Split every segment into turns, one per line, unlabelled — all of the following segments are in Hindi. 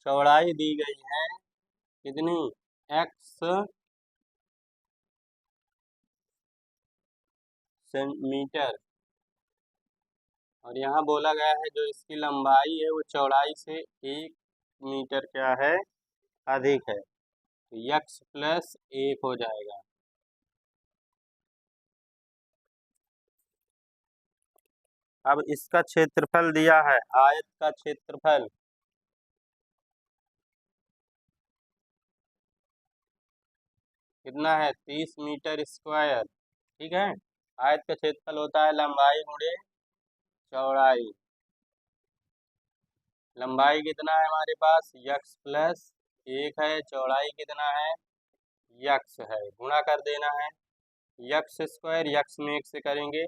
चौड़ाई दी गई है कितनी, x सेंटीमीटर, और यहाँ बोला गया है जो इसकी लंबाई है वो चौड़ाई से 1 मीटर क्या है, अधिक है, तो यक्स प्लस 1 हो जाएगा। अब इसका क्षेत्रफल दिया है, आयत का क्षेत्रफल कितना है, 30 मीटर स्क्वायर। ठीक है, आयत का क्षेत्रफल होता है लंबाई गुणे चौड़ाई। लंबाई कितना है हमारे पास, यक्स प्लस 1 है, चौड़ाई कितना है, यक्स है, गुणा कर देना है, यक्स स्क्वायर, यक्स में 1 से करेंगे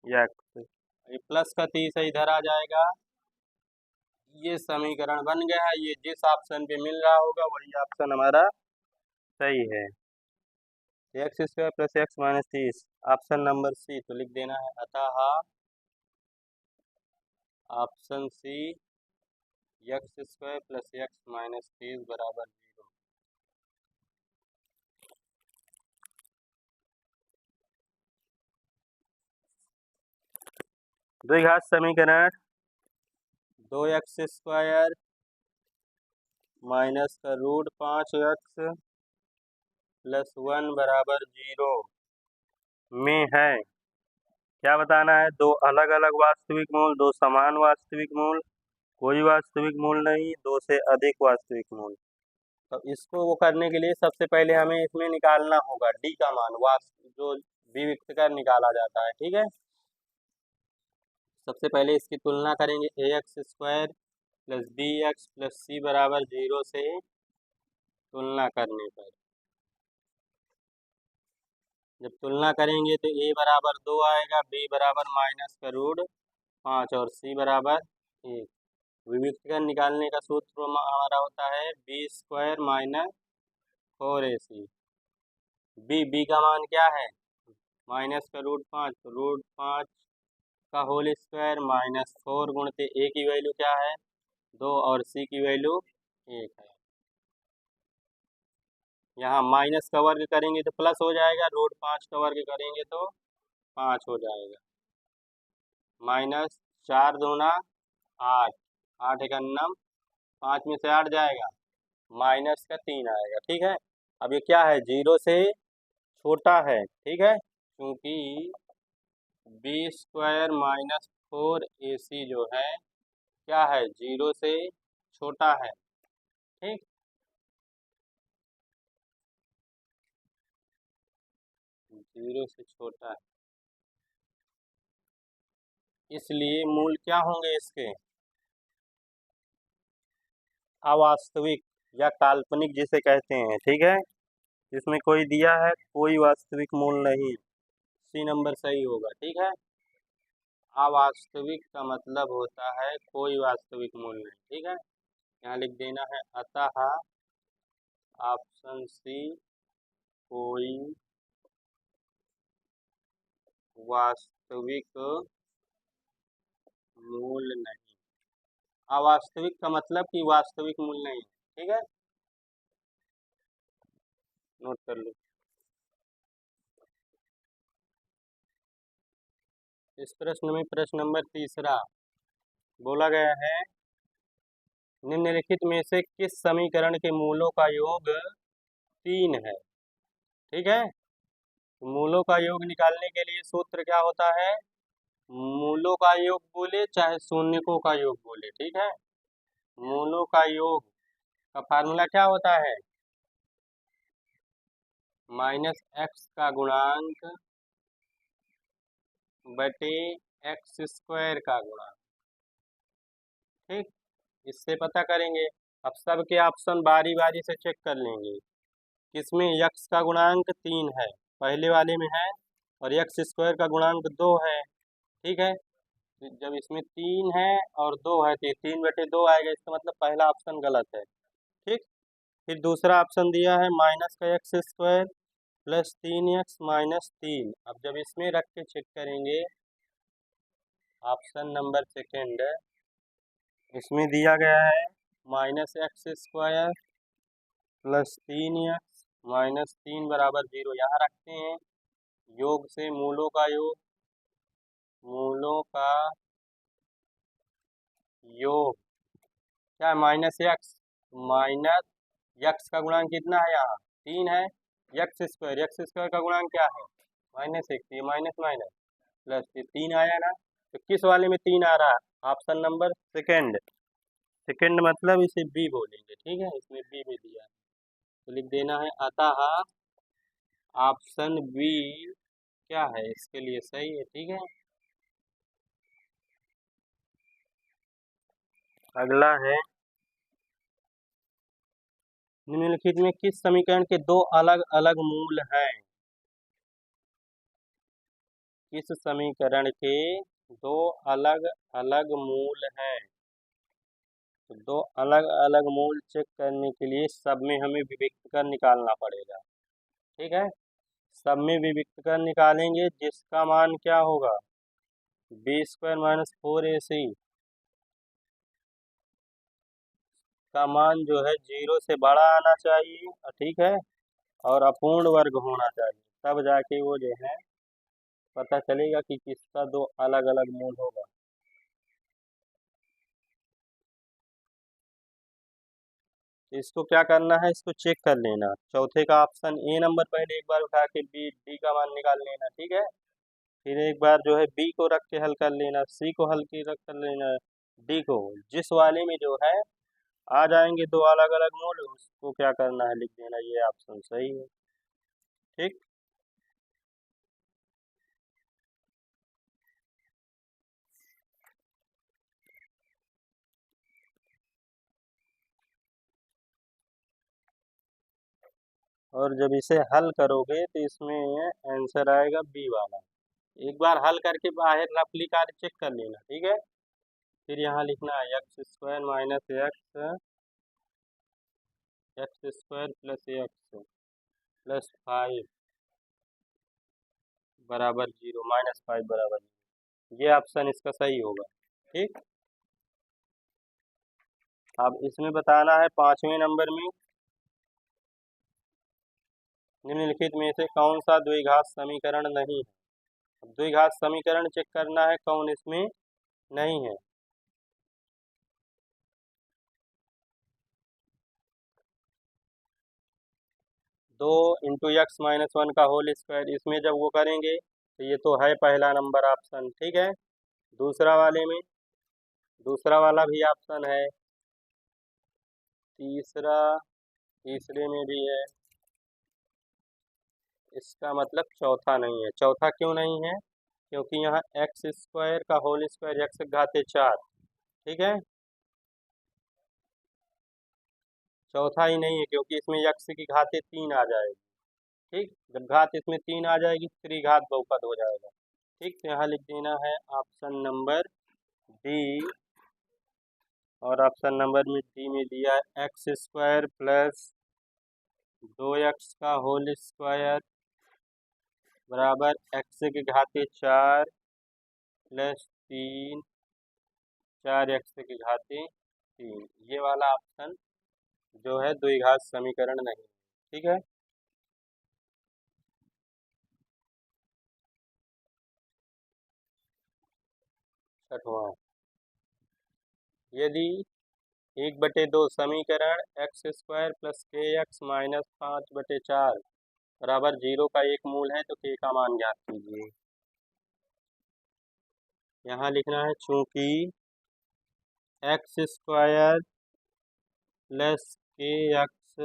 यक्स, ये प्लस का 30 इधर आ जाएगा। ये समीकरण बन गया है, ये जिस ऑप्शन पे मिल रहा होगा वही ऑप्शन हमारा सही है। X square plus X minus 30, option number C, तो लिख देना है अतः option C X square plus X minus 30 बराबर 0। द्विघात समीकरण 2x स्क्वायर माइनस का रूट 5x प्लस 1 बराबर 0 में है, क्या बताना है, दो अलग अलग वास्तविक मूल, दो समान वास्तविक मूल, कोई वास्तविक मूल नहीं, दो से अधिक वास्तविक मूल। तो इसको वो करने के लिए सबसे पहले हमें इसमें निकालना होगा डी का मान, जो विविक्त कर निकाला जाता है। ठीक है, सबसे पहले इसकी तुलना करेंगे, a x square plus b x plus c बराबर 0 से तुलना करने पर जब तुलना करेंगे तो ए बराबर 2 आएगा, बी बराबर माइनस का रूट 5 और सी बराबर 1। विविक्तकरण निकालने का सूत्र हमारा होता है B square minus 4ac। B का मान क्या है, माइनस का रूट 5, रूट 5 का होल स्क्वायर माइनस 4 गुणते ए की वैल्यू क्या है 2 और सी की वैल्यू 1 है। यहाँ माइनस का वर्ग करेंगे तो प्लस हो जाएगा, रूट 5 का वर्ग करेंगे तो 5 हो जाएगा, माइनस 4 दूना 8, 8 एक अन्नम, 5 में से 8 जाएगा, माइनस का 3 आएगा। ठीक है, अब ये क्या है, 0 से छोटा है। ठीक है, क्योंकि बी स्क्वायर माइनस 4ac जो है क्या है, 0 से छोटा है। ठीक, जीरो से छोटा है, इसलिए मूल क्या होंगे इसके, अवास्तविक या काल्पनिक जिसे कहते हैं। ठीक है, इसमें कोई दिया है कोई वास्तविक मूल नहीं, सी नंबर सही होगा। ठीक है, अवास्तविक का मतलब होता है कोई वास्तविक मूल नहीं। ठीक है, यहाँ लिख देना है अतः ऑप्शन सी कोई वास्तविक मूल नहीं। अवास्तविक का मतलब कि वास्तविक मूल नहीं। ठीक है, नोट कर लो। इस प्रश्न में प्रश्न नंबर 3 बोला गया है निम्नलिखित में से किस समीकरण के मूलों का योग 3 है। ठीक है, मूलों का योग निकालने के लिए सूत्र क्या होता है, मूलों का योग बोले चाहे शून्यकों का योग बोले। ठीक है, मूलों का योग का फार्मूला क्या होता है, माइनस एक्स का गुणांक बटे एक्स स्क्वायर का गुणांक। ठीक, इससे पता करेंगे। अब सबके ऑप्शन बारी बारी से चेक कर लेंगे, किसमें यक्स का गुणांक 3 है, पहले वाले में है, और एक्स स्क्वायर का गुणांक 2 है। ठीक है, जब इसमें 3 है और 2 है तो 3/2 आएगा, इसका मतलब पहला ऑप्शन गलत है। ठीक, फिर दूसरा ऑप्शन दिया है माइनस का x square plus 3x minus 3। अब जब इसमें रख के चेक करेंगे, ऑप्शन नंबर सेकेंड, इसमें दिया गया है minus x square plus 3x minus 3 बराबर 0 यहाँ रखते हैं। योग से मूलों का योग, मूलों का योग क्या है, माइनस यक्स का गुणांक कितना है यहाँ 3 है। यक्स स्क्वायर का गुणांक क्या है -1, ये माइनस माइनस प्लस ये 3 आया ना। तो किस वाले में 3 आ रहा है, ऑप्शन नंबर सेकंड। सेकंड मतलब इसे बी बोलेंगे, ठीक है, इसमें बी में दिया है तो लिख देना है अतः ऑप्शन बी क्या है इसके लिए सही है, ठीक है। अगला है निम्नलिखित में किस समीकरण के दो अलग अलग मूल हैं। किस समीकरण के दो अलग अलग मूल हैं। तो दो अलग अलग मूल चेक करने के लिए सब में हमें विविक्त कर निकालना पड़ेगा, ठीक है। सब में विविक्त कर निकालेंगे जिसका मान क्या होगा b² - 4ac का मान जो है 0 से बड़ा आना चाहिए, ठीक है, और अपूर्ण वर्ग होना चाहिए, तब जाके वो जो है पता चलेगा कि किसका दो अलग अलग मूल होगा। तो इसको क्या करना है, इसको चेक कर लेना। चौथे का ऑप्शन ए नंबर पहले एक बार उठा के बी डी का मान निकाल लेना, ठीक है। फिर एक बार जो है बी को रख के हल कर लेना, सी को हल के रख कर लेना, डी को। जिस वाले में जो है आ जाएंगे दो अलग अलग मूल, उसको क्या करना है लिख देना, ये ऑप्शन सही है, ठीक। और जब इसे हल करोगे तो इसमें आंसर आएगा बी वाला। एक बार हल करके बाहर रफली कार्य चेक कर लेना, ठीक है। फिर यहाँ लिखना है x² - x² plus x plus 5 बराबर 0 -5 बराबर 0, ये ऑप्शन इसका सही होगा, ठीक। अब इसमें बताना है पांचवें नंबर में निम्नलिखित में से कौन सा द्विघात समीकरण नहीं है। अब द्विघात समीकरण चेक करना है कौन इसमें नहीं है। 2 × x - 1 का होल स्क्वायर, इसमें जब वो करेंगे तो ये तो है पहला नंबर ऑप्शन, ठीक है। दूसरा वाले में दूसरा वाला भी ऑप्शन है, तीसरे में भी है। इसका मतलब चौथा नहीं है। चौथा क्यों नहीं है, क्योंकि यहाँ x² का होल स्क्वायर x घाते 4, ठीक है। चौथा ही नहीं है क्योंकि इसमें x की घाते 3 आ जाएगी, ठीक। जब घात इसमें 3 आ जाएगी त्रिघात बहुपद हो जाएगा, ठीक। तो यहाँ लिख देना है ऑप्शन नंबर डी। और ऑप्शन नंबर में डी में दिया है x² प्लस 2x का होल स्क्वायर बराबर x के घाते 4 प्लस 3 4x के घाते 3, ये वाला ऑप्शन जो है द्विघात समीकरण नहीं, ठीक है। छठवां, यदि 1/2 समीकरण x² प्लस kx माइनस 5/4 बराबर 0 का एक मूल है तो k का मान ज्ञात कीजिए। यहाँ लिखना है चूंकि x² प्लस kx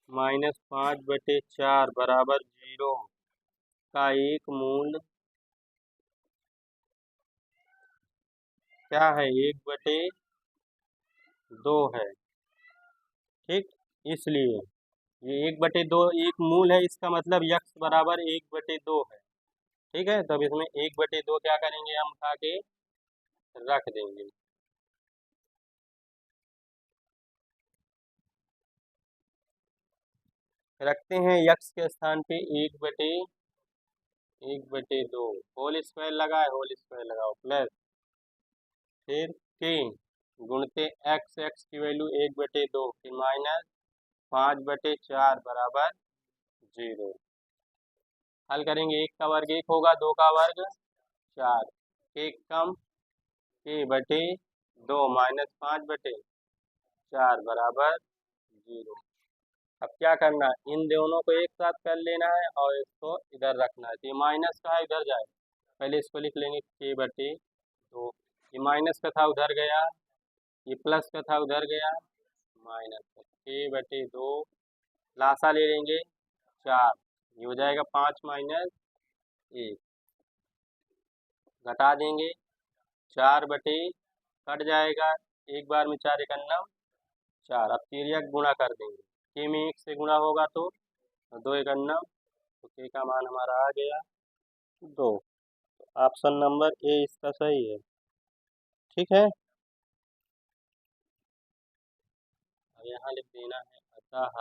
माइनस 5/4 बराबर 0 का एक मूल क्या है 1/2 है, ठीक। इसलिए ये 1/2 एक मूल है, इसका मतलब x बराबर 1/2 है, ठीक है। तब इसमें 1/2 क्या करेंगे हम उठा के रख देंगे। रखते हैं x के स्थान पे 1/2 होल स्क्वायर लगाओ प्लस फिर k गुणते एक्स, एक्स की वैल्यू 1/2 फिर माइनस 5/4 बराबर 0। हल करेंगे, 1 का वर्ग 1 होगा, 2 का वर्ग 4, 1 कम k/2 माइनस 5/4 बराबर 0। अब क्या करना है, इन दोनों को एक साथ कर लेना है और इसको इधर रखना है। तो ये माइनस का है, इधर जाए, पहले इसको लिख लेंगे k/2। ये माइनस का था उधर गया, ये प्लस का था उधर गया, माइनस का k/2 लासा ले लेंगे 4, ये हो जाएगा 5 माइनस 1, घटा देंगे 4 बटे कट जाएगा, एक बार में 4 एकन्नम 4। अब तिर्यक गुणा कर देंगे, के में 1 से गुणा होगा तो 2 एकन्नम, तो के का मान हमारा आ गया 2। ऑप्शन नंबर ए इसका सही है। ठीक है, अब यहाँ लिख देना है अतः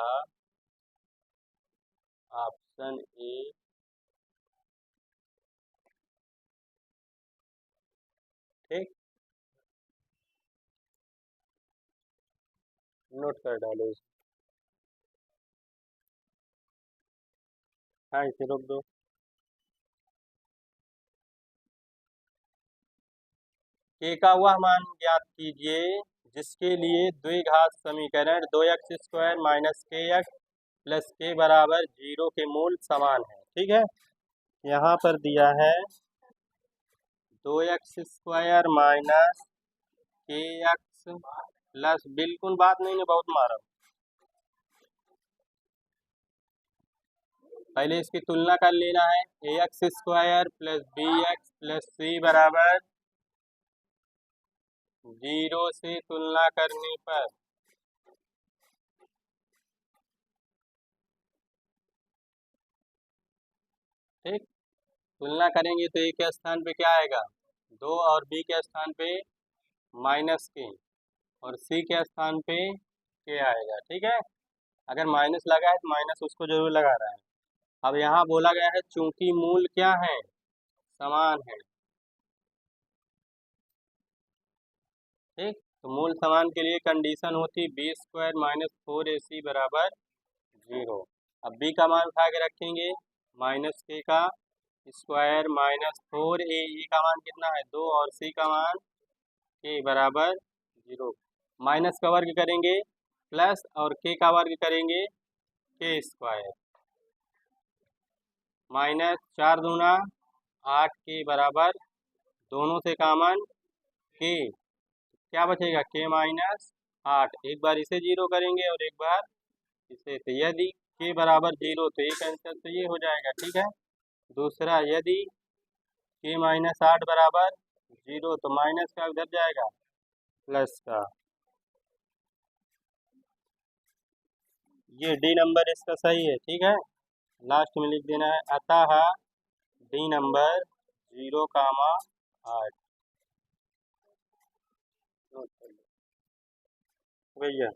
ऑप्शन ए ठीक, नोट कर डालो इसे। हाँ, इसे रोक दो। के का वह मान ज्ञात कीजिए जिसके लिए द्विघात समीकरण 2x² माइनस kx प्लस के बराबर 0 के मूल समान है। ठीक है, यहाँ पर दिया है 2x² माइनस kx प्लस, बिल्कुल बात नहीं है, बहुत मारा, पहले इसकी तुलना कर लेना है, ax² plus bx plus c बराबर 0 से तुलना करने पर ठीक, तुलना करेंगे तो ए के स्थान पे क्या आएगा 2 और बी के स्थान पे माइनस के और सी के स्थान पे के आएगा। ठीक है, अगर माइनस लगा है तो माइनस उसको जरूर लगा रहा है। अब यहाँ बोला गया है चूंकि मूल क्या है, समान है। ठीक, तो मूल समान के लिए कंडीशन होती b² माइनस 4ac बराबर 0। अब b का मान उठा के रखेंगे, माइनस के का स्क्वायर माइनस 4a, का मान कितना है 2 और c का मान के बराबर 0। माइनस का वर्ग करेंगे प्लस और के का वर्ग करेंगे k², माइनस 4 दूना 8 के बराबर, दोनों से कॉमन के, क्या बचेगा के माइनस 8। एक बार इसे 0 करेंगे और एक बार इसे, तो यदि के बराबर 0 तो एक आंसर तो ये हो जाएगा। ठीक है, दूसरा यदि के माइनस 8 बराबर 0 तो माइनस का उधर जाएगा प्लस का। ये डी नंबर इसका सही है। ठीक है, लास्ट में लिख देना है अतः डी नंबर 0,8 भैया।